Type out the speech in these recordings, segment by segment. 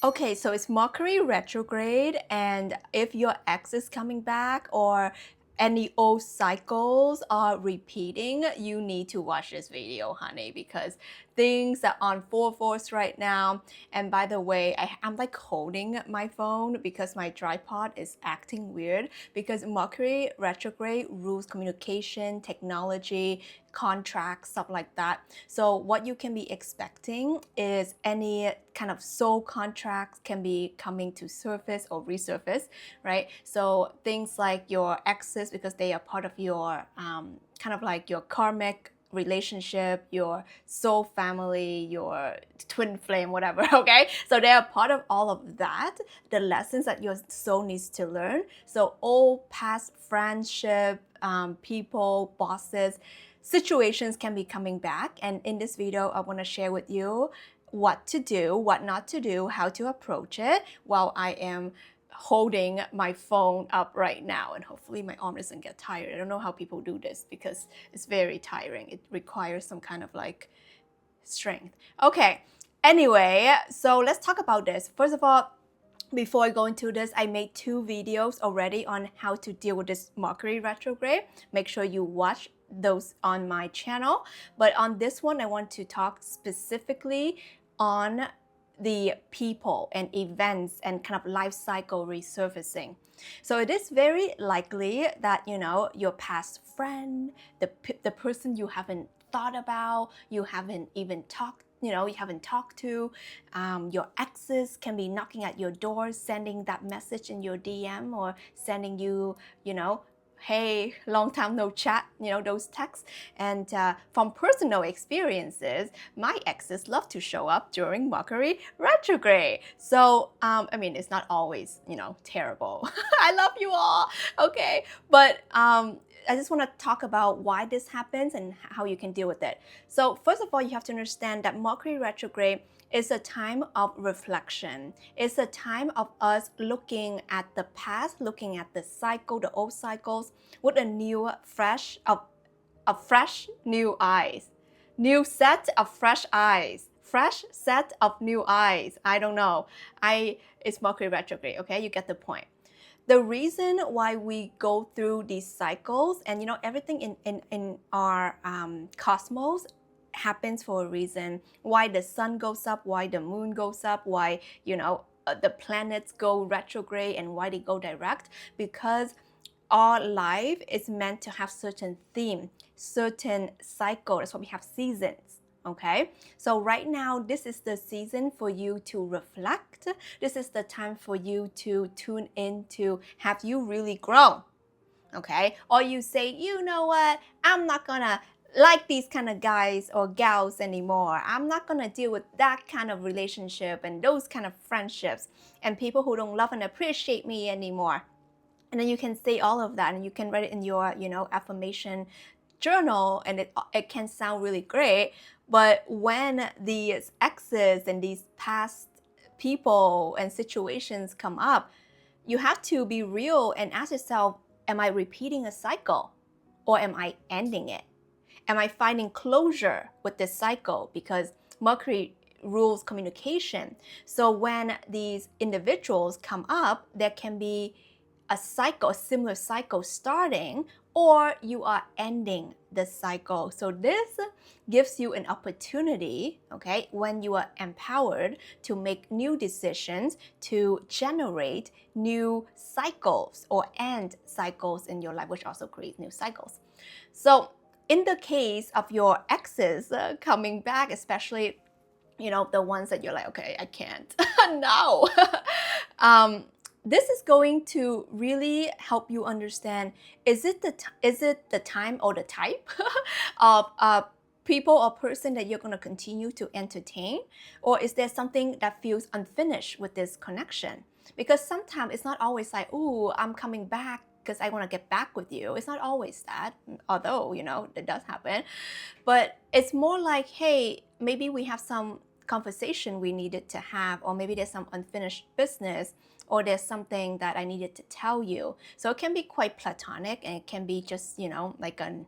Okay, so it's Mercury retrograde, and if your ex is coming back or any old cycles are repeating, you need to watch this video, honey, because things are on full force right now. And by the way, I'm like holding my phone because my tripod is acting weird because Mercury retrograde rules communication, technology, contracts, stuff like that. So what you can be expecting is any kind of soul contracts can be coming to surface or resurface, right? So things like your exes, because they are part of your kind of like your karmic relationship, your soul family, your twin flame, whatever, okay? So they are part of all of that, the lessons that your soul needs to learn. So all past friendship, people, bosses, situations can be coming back. And in this video, I want to share with you what to do, what not to do, how to approach it while I am holding my phone up right now, and hopefully my arm doesn't get tired. I don't know how people do this because it's very tiring. It requires some kind of like strength. Okay, anyway, so let's talk about this. First of all, before I go into this, I made 2 videos already on how to deal with this Mercury retrograde. Make sure you watch those on my channel. But on this one, I want to talk specifically on the people and events and kind of life cycle resurfacing. So it is very likely that, you know, your past friend, the person you haven't thought about, you haven't even talked, you haven't talked to, your exes can be knocking at your door, sending that message in your DM or sending you, hey, long time no chat, those texts. And from personal experiences, my exes love to show up during Mercury retrograde. So, I mean, it's not always, terrible. I love you all, okay? But I just want to talk about why this happens and how you can deal with it. So first of all, you have to understand that Mercury retrograde is a time of reflection. It's a time of us looking at the past, looking at the cycle, the old cycles, with a new, fresh new eyes. New set of fresh eyes. Fresh set of new eyes. I don't know. It's Mercury retrograde, okay? You get the point. The reason why we go through these cycles, and everything in our cosmos happens for a reason. Why the sun goes up, why the moon goes up, why the planets go retrograde, and why they go direct, because our life is meant to have certain theme, certain cycle. That's why we have seasons. Okay, so right now, this is the season for you to reflect. This is the time for you to tune in to have you really grown. Okay, or you say, you know what, I'm not gonna like these kind of guys or gals anymore. I'm not gonna deal with that kind of relationship and those kind of friendships and people who don't love and appreciate me anymore. And then you can say all of that and you can write it in your, affirmation journal, and it can sound really great. But when these exes and these past people and situations come up, you have to be real and ask yourself, am I repeating a cycle or am I ending it? Am I finding closure with this cycle? Because Mercury rules communication. So when these individuals come up, there can be a cycle, a similar cycle starting, or you are ending the cycle. So this gives you an opportunity, okay, when you are empowered to make new decisions, to generate new cycles or end cycles in your life, which also creates new cycles. So in the case of your exes coming back, especially, the ones that you're like, okay, I can't, no. This is going to really help you understand, is it the time or the type of people or person that you're going to continue to entertain? Or is there something that feels unfinished with this connection? Because sometimes it's not always like, ooh, I'm coming back because I want to get back with you. It's not always that, although, it does happen. But it's more like, hey, maybe we have some conversation we needed to have, or maybe there's some unfinished business, or there's something that I needed to tell you. So it can be quite platonic, and it can be just, like a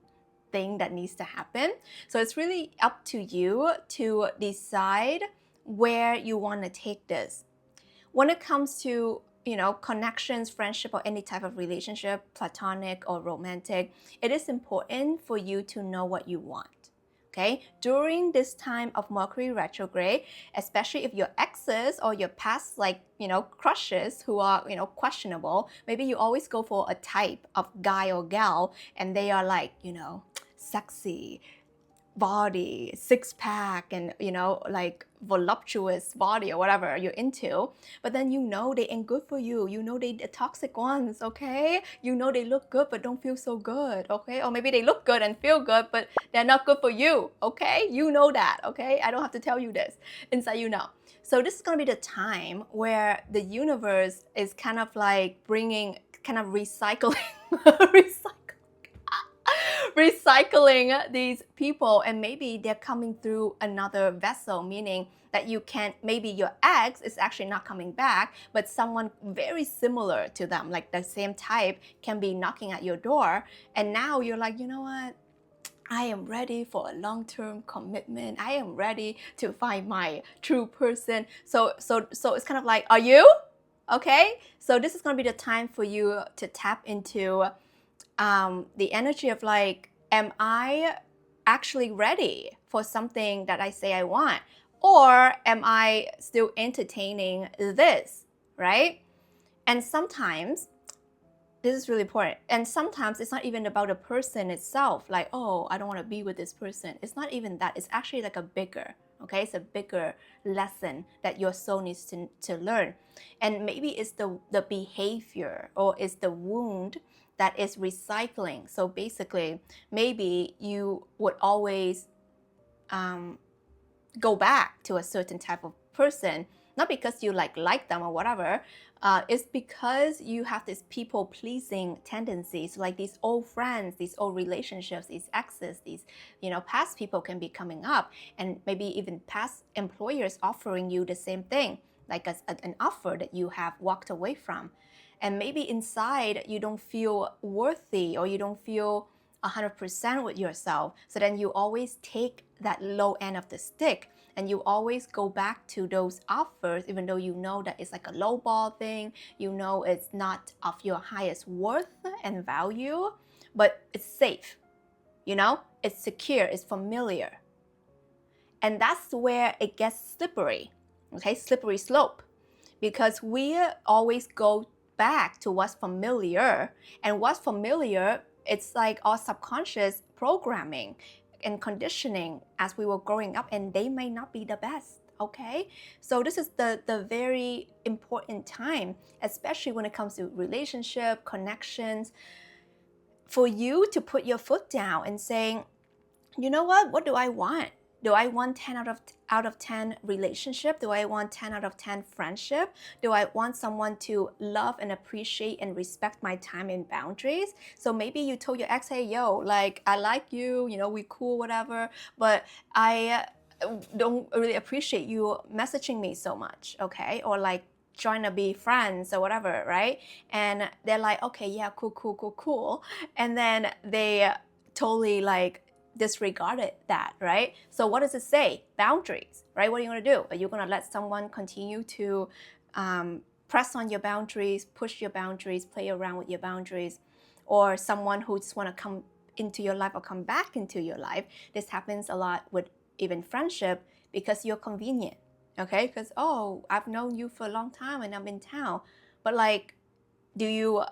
thing that needs to happen. So it's really up to you to decide where you want to take this. when it comes to, connections, friendship, or any type of relationship, platonic or romantic, it is important for you to know what you want. Okay, during this time of Mercury retrograde, especially if your exes or your past, crushes who are, questionable, maybe you always go for a type of guy or gal and they are like, sexy, body, six pack, and like voluptuous body or whatever you're into, but then they ain't good for you. They the toxic ones, okay? They look good but don't feel so good, okay? Or maybe they look good and feel good but they're not good for you, okay? You know that, okay? I don't have to tell you this. Inside you know. So this is going to be the time where the universe is kind of like recycling recycling these people, and maybe they're coming through another vessel, meaning that maybe your ex is actually not coming back, but someone very similar to them, like the same type, can be knocking at your door, and now you're like, you know what? I am ready for a long-term commitment. I am ready to find my true person. So it's kind of like, are you? Okay? So this is going to be the time for you to tap into the energy of like, am I actually ready for something that I say I want? Or am I still entertaining this, right? And sometimes, this is really important, and sometimes it's not even about the person itself, like, oh, I don't want to be with this person. It's not even that. It's actually like okay? It's a bigger lesson that your soul needs to learn. And maybe it's the behavior, or it's the wound that is recycling. So basically, maybe you would always go back to a certain type of person, not because you like them or whatever. It's because you have this people-pleasing tendencies, like these old friends, these old relationships, these exes, these past people can be coming up, and maybe even past employers offering you the same thing, like an offer that you have walked away from. And maybe inside you don't feel worthy, or you don't feel 100% with yourself. So then you always take that low end of the stick, and you always go back to those offers, even though you know that it's like a low ball thing, it's not of your highest worth and value, but it's safe, it's secure, it's familiar. And that's where it gets slippery, okay? Slippery slope, because we always go back to what's familiar, and what's familiar, it's like our subconscious programming and conditioning as we were growing up, and they may not be the best, okay? So this is the very important time, especially when it comes to relationship, connections, for you to put your foot down and saying, you know what do I want? Do I want 10 out of 10 relationship? Do I want 10 out of 10 friendship? Do I want someone to love and appreciate and respect my time and boundaries? So maybe you told your ex, hey, yo, like, I like you, we cool, whatever, but I don't really appreciate you messaging me so much, okay? Or like trying to be friends or whatever, right? And they're like, okay, yeah, cool. And then they totally like disregarded that, right? So what does it say? Boundaries, right? What are you going to do? Are you going to let someone continue to press on your boundaries, push your boundaries, play around with your boundaries? Or someone who just want to come into your life or come back into your life? This happens a lot with even friendship, because you're convenient, okay? Because, oh, I've known you for a long time and I'm in town. But like, do you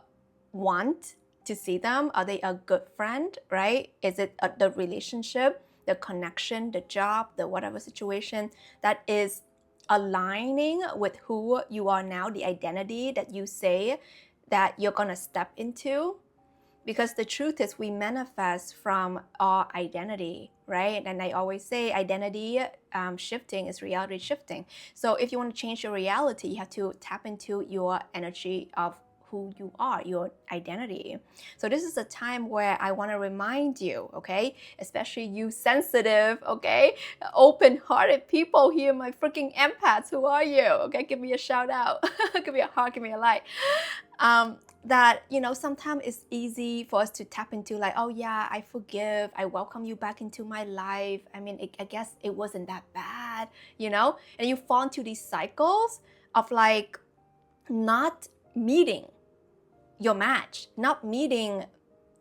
want to see them? Are they a good friend, right? Is it the relationship, the connection, the job, the whatever situation that is aligning with who you are now, the identity that you say that you're going to step into? Because the truth is, we manifest from our identity, right? And I always say identity shifting is reality shifting. So if you want to change your reality, you have to tap into your energy of who you are, your identity. So this is a time where I want to remind you, okay, especially you sensitive, okay, open-hearted people here, my freaking empaths, who are you? Okay, give me a shout out, give me a heart, give me a light. That, sometimes it's easy for us to tap into like, oh yeah, I forgive, I welcome you back into my life. I mean, I guess it wasn't that bad, and you fall into these cycles of like, not meeting your match, not meeting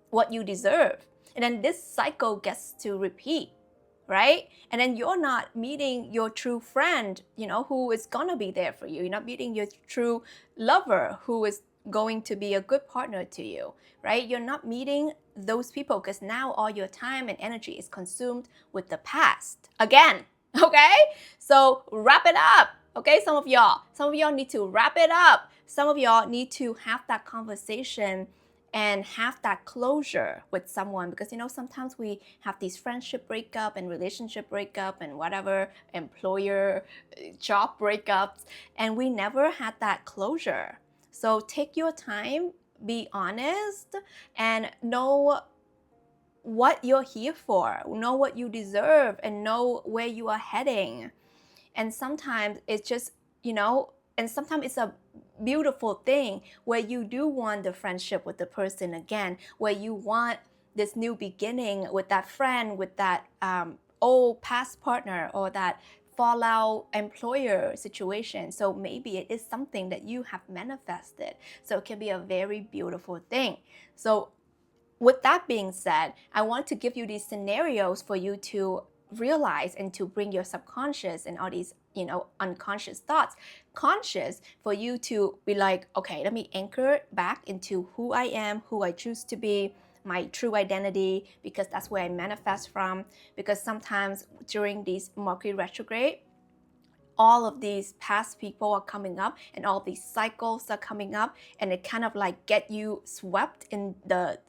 what you deserve. And then this cycle gets to repeat, right? And then you're not meeting your true friend, who is gonna be there for you. You're not meeting your true lover who is going to be a good partner to you, right? You're not meeting those people because now all your time and energy is consumed with the past again, okay? So wrap it up, okay? Some of y'all need to wrap it up. Some of y'all need to have that conversation and have that closure with someone, because sometimes we have these friendship breakup and relationship breakup and whatever, employer job breakups, and we never had that closure. So take your time, be honest, and know what you're here for, know what you deserve, and know where you are heading. And sometimes it's just, and sometimes it's a beautiful thing where you do want the friendship with the person again, where you want this new beginning with that friend, with that old past partner, or that fallout employer situation. So maybe it is something that you have manifested. So it can be a very beautiful thing. So with that being said, I want to give you these scenarios for you to realize and to bring your subconscious and all these, unconscious thoughts conscious, for you to be like, okay, let me anchor back into who I am, who I choose to be, my true identity, because that's where I manifest from. Because sometimes during these Mercury retrograde, all of these past people are coming up and all these cycles are coming up, and it kind of like get you swept in the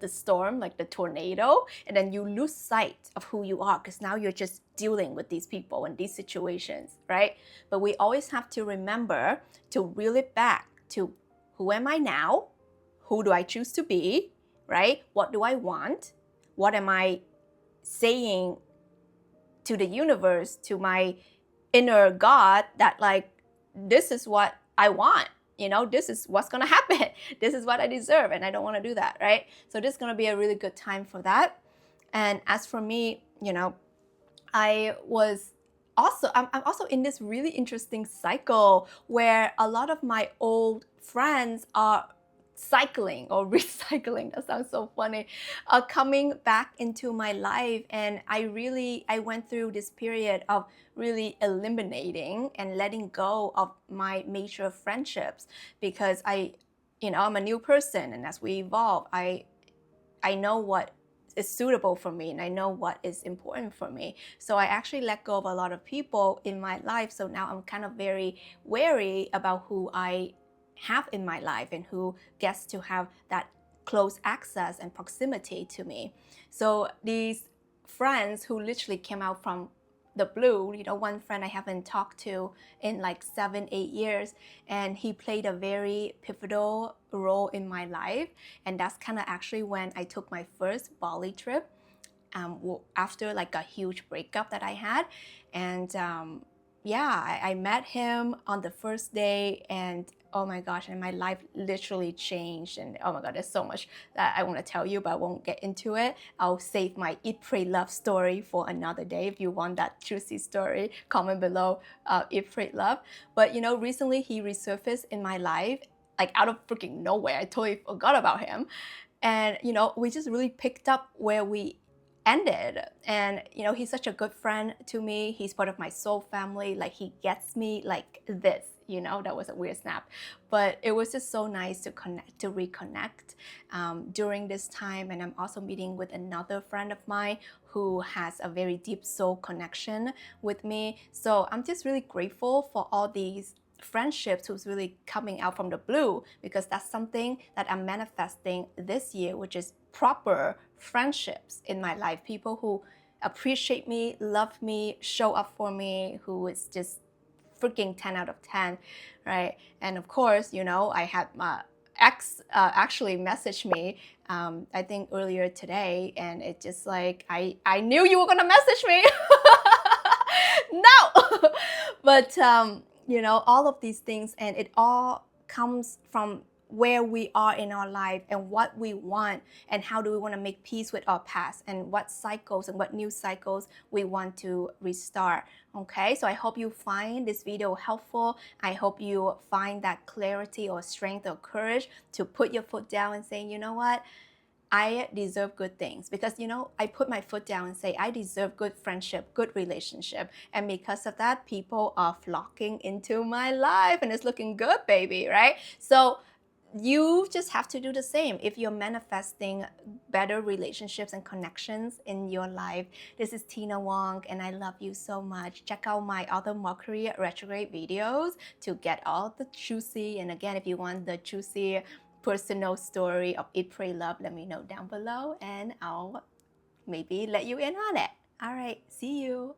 storm, like the tornado, and then you lose sight of who you are because now you're just dealing with these people and these situations, right? But we always have to remember to reel it back to, who am I now? Who do I choose to be, right? What do I want? What am I saying to the universe, to my inner God, that like, this is what I want, this is what's gonna happen, this is what I deserve, and I don't want to do that, right? So this is gonna be a really good time for that. And as for me, I'm also in this really interesting cycle where a lot of my old friends are cycling or recycling, that sounds so funny, coming back into my life. And I went through this period of really eliminating and letting go of my major friendships, because I'm a new person, and as we evolve, I know what is suitable for me, and I know what is important for me. So I actually let go of a lot of people in my life. So now I'm kind of very wary about who I have in my life and who gets to have that close access and proximity to me. So these friends who literally came out from the blue, one friend I haven't talked to in like 7-8 years, and he played a very pivotal role in my life. And that's kind of actually when I took my first Bali trip, after like a huge breakup that I had. And I met him on the first day, and oh my gosh, and my life literally changed. And oh my God, there's so much that I want to tell you, but I won't get into it. I'll save my Eat, Pray, Love story for another day. If you want that juicy story, comment below, Eat, Pray, Love. But recently he resurfaced in my life, like out of freaking nowhere. I totally forgot about him. And we just really picked up where we ended. And he's such a good friend to me. He's part of my soul family. Like, he gets me like this. That was a weird snap, but it was just so nice to reconnect during this time. And I'm also meeting with another friend of mine who has a very deep soul connection with me. So I'm just really grateful for all these friendships who's really coming out from the blue, because that's something that I'm manifesting this year, which is proper friendships in my life. People who appreciate me, love me, show up for me, who is just freaking 10 out of 10, right? And of course, I had my ex actually message me, I think earlier today, and it just like, I knew you were gonna message me. No. But all of these things, and it all comes from where we are in our life and what we want, and how do we want to make peace with our past, and what cycles and what new cycles we want to restart. Okay, so I hope you find this video helpful. I hope you find that clarity or strength or courage to put your foot down and say, you know what, I deserve good things. Because, I put my foot down and say, I deserve good friendship, good relationship. And because of that, people are flocking into my life and it's looking good, baby, right? So you just have to do the same if you're manifesting better relationships and connections in your life. This is Tina Wong, and I love you so much. Check out my other Mercury Retrograde videos to get all the juicy. And again, if you want the juicy personal story of Eat, Pray, Love, let me know down below and I'll maybe let you in on it. All right, see you.